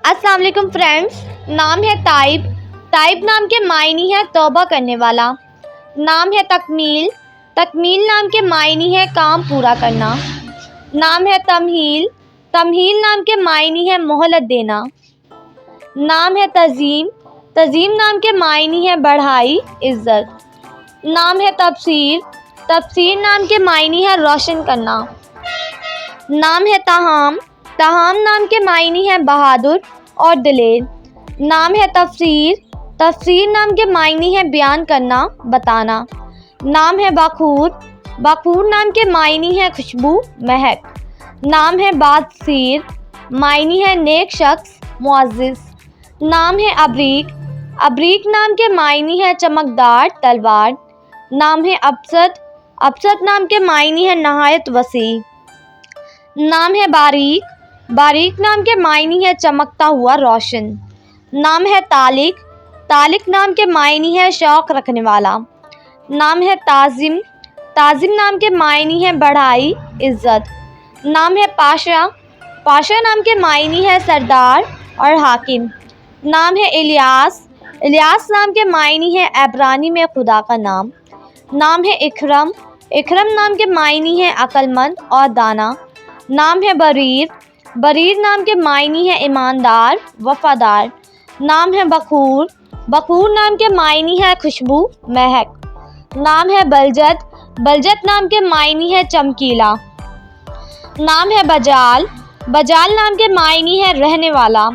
السلام علیکم فرینڈس، نام ہے تائب۔ تائب نام کے معنی ہے توبہ کرنے والا۔ نام ہے تکمیل۔ تکمیل نام کے معنی ہے کام پورا کرنا۔ نام ہے تمہیل۔ تمہیل نام کے معنی ہے مہلت دینا۔ نام ہے تعظیم۔ تعظیم نام کے معنی ہے بڑھائی، عزت۔ نام ہے تبصیر۔ تبصیر نام کے معنی ہے روشن کرنا۔ نام ہے تہام۔ تہام نام کے معنی ہے بہادر اور دلیر۔ نام ہے تفسیر۔ تفسیر نام کے معنی ہے بیان کرنا، بتانا۔ نام ہے بخور۔ بخور نام کے معنی ہے خوشبو، مہک۔ نام ہے بادسیر۔ معنی ہے نیک شخص، معزز۔ نام ہے ابریق۔ ابریق نام کے معنی ہے چمکدار تلوار۔ نام ہے ابسط۔ ابسط نام کے معنی ہے نہایت وسیع۔ نام ہے باریک۔ باریک نام کے معنی ہے چمکتا ہوا روشن۔ نام ہے طالق۔ طالق نام کے معنی ہے شوق رکھنے والا۔ نام ہے تعظم۔ تعظم نام کے معنی ہے بڑھائی، عزت۔ نام ہے پاشا۔ پاشا نام کے معنی ہے سردار اور حاکم۔ نام ہے الیاس۔ الیاس نام کے معنی ہے عبرانی میں خدا کا نام۔ نام ہے اکرم۔ اکرم نام کے معنی ہے عقل مند اور دانا۔ نام ہے بریر۔ بریر نام کے معنی ہے ایماندار، وفادار۔ نام ہے بخور۔ بخور نام کے معنی ہے خوشبو، مہک۔ نام ہے بلجت۔ بلجت نام کے معنی ہے چمکیلا۔ نام ہے بجال۔ بجال نام کے معنی ہے رہنے والا۔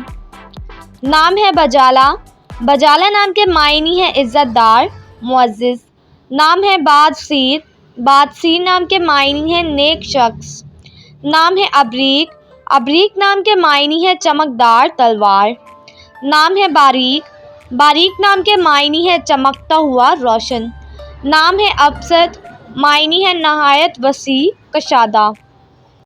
نام ہے بجالہ۔ بجالہ نام کے معنی ہے عزت دار، معزز۔ نام ہے بادسیر۔ بادسیر نام کے معنی ہے نیک شخص۔ نام ہے ابریق۔ ابریق نام کے معنی ہے چمکدار تلوار۔ نام ہے باریک۔ باریک نام کے معنی ہے چمکتا ہوا روشن۔ نام ہے ابسط۔ معنی ہے نہایت وسیع، کشادہ۔